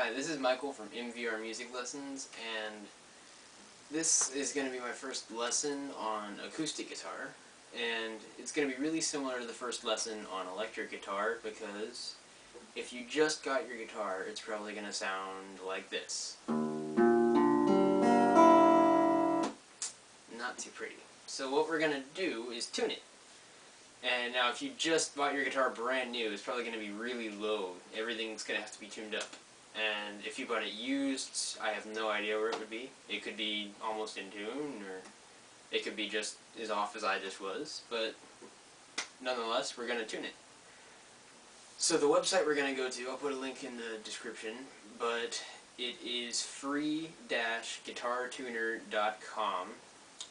Hi, this is Michael from MVR Music Lessons, and this is going to be my first lesson on acoustic guitar, and it's going to be really similar to the first lesson on electric guitar, because if you just got your guitar, it's probably going to sound like this. Not too pretty. So what we're going to do is tune it. And now if you just bought your guitar brand new, it's probably going to be really low. Everything's going to have to be tuned up. And if you bought it used, I have no idea where it would be. It could be almost in tune, or it could be just as off as I just was. But nonetheless, we're going to tune it. So the website we're going to go to, I'll put a link in the description, but it is free-guitartuner.com.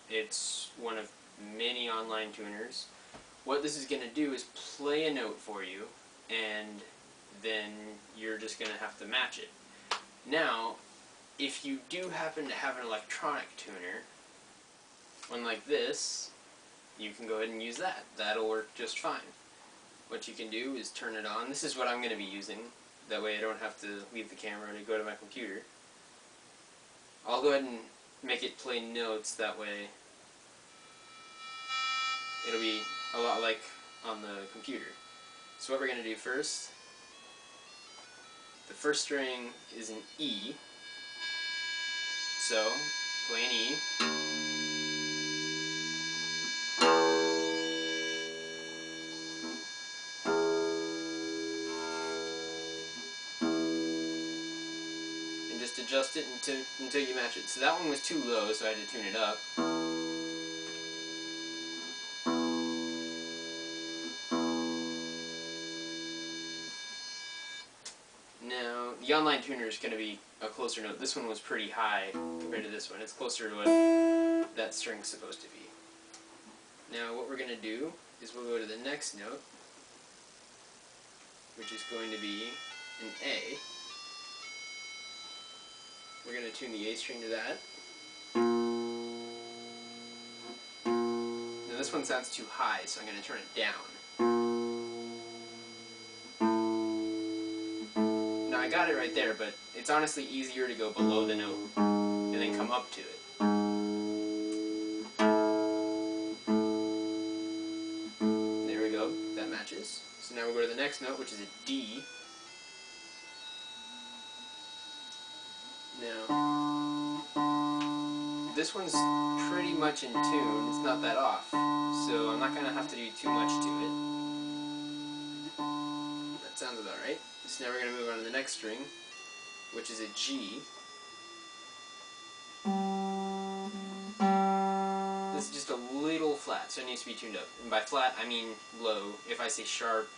It's one of many online tuners. What this is going to do is play a note for you, and then you're just going to have to match it. Now, if you do happen to have an electronic tuner, one like this, you can go ahead and use that. That'll work just fine. What you can do is turn it on. This is what I'm going to be using. That way I don't have to leave the camera to go to my computer. I'll go ahead and make it play notes, that way it'll be a lot like on the computer. So what we're going to do first, the first string is an E, so play an E. And just adjust it until you match it. So that one was too low, so I had to tune it up. Now, the online tuner is going to be a closer note. This one was pretty high compared to this one. It's closer to what that string's supposed to be. Now, what we're going to do is we'll go to the next note, which is going to be an A. We're going to tune the A string to that. Now, this one sounds too high, so I'm going to turn it down. I got it right there, but it's honestly easier to go below the note and then come up to it. There we go, that matches. So now we'll go to the next note, which is a D. Now, this one's pretty much in tune, it's not that off, so I'm not going to have to do too much to it. That sounds about right. So now we're going to move on to the next string, which is a G. This is just a little flat, so it needs to be tuned up. And by flat, I mean low. If I say sharp,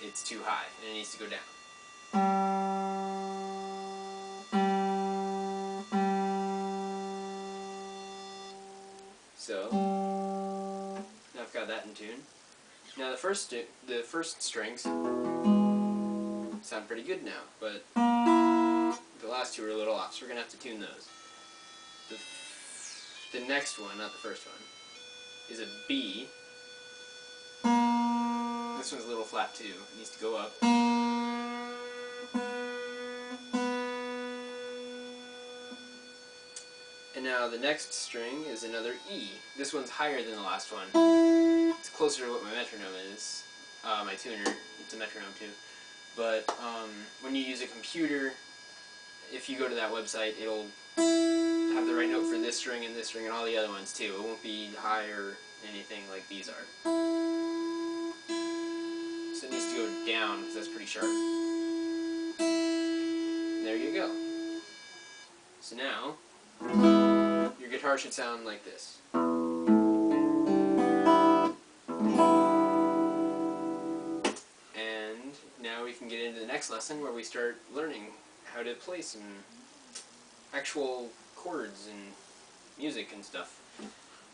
it's too high, and it needs to go down. So, now I've got that in tune. Now the first strings sound pretty good now, but the last two are a little off, so we're going to have to tune those. The next one, not the first one, is a B. This one's a little flat too, it needs to go up. And now the next string is another E. This one's higher than the last one. It's closer to what my metronome is. My tuner, it's a metronome too. But when you use a computer, if you go to that website, it'll have the right note for this string and all the other ones too. It won't be high or anything like these are. So it needs to go down because that's pretty sharp. And there you go. So now, your guitar should sound like this. Now we can get into the next lesson where we start learning how to play some actual chords and music and stuff.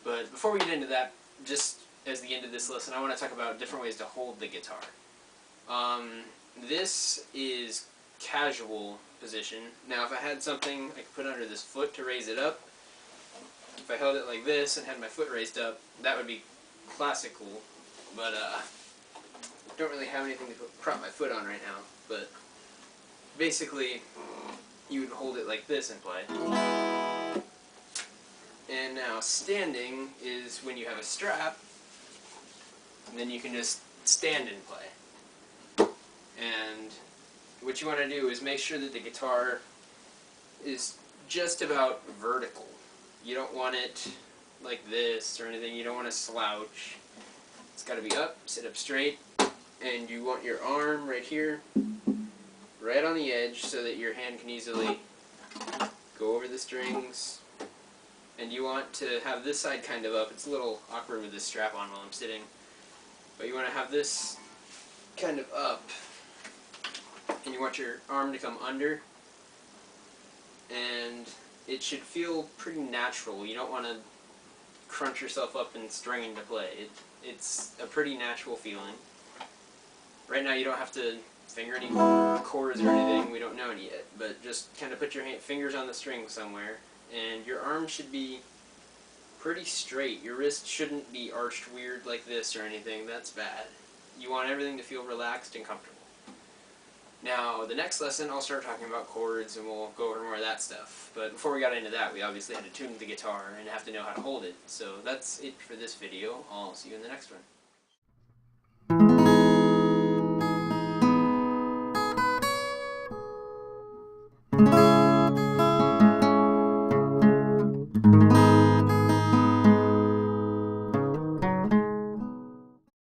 But before we get into that, just as the end of this lesson, I want to talk about different ways to hold the guitar. This is casual position. Now if I had something I could put under this foot to raise it up, if I held it like this and had my foot raised up, that would be classical, but don't really have anything to prop my foot on right now. But basically you would hold it like this and play. And now standing is when you have a strap, and then you can just stand and play. And what you want to do is make sure that the guitar is just about vertical. You don't want it like this or anything. You don't want to slouch. It's got to be up, sit up straight, and you want your arm right here, right on the edge, so that your hand can easily go over the strings. And you want to have this side kind of up. It's a little awkward with this strap on while I'm sitting, but you want to have this kind of up, and you want your arm to come under, and it should feel pretty natural. You don't want to crunch yourself up and stringing to play. It's a pretty natural feeling. Right now you don't have to finger any chords or anything, we don't know it yet, but just kind of put your fingers on the string somewhere, and your arm should be pretty straight. Your wrist shouldn't be arched weird like this or anything. That's bad. You want everything to feel relaxed and comfortable. Now, the next lesson I'll start talking about chords and we'll go over more of that stuff. But before we got into that, we obviously had to tune the guitar and have to know how to hold it. So that's it for this video. I'll see you in the next one.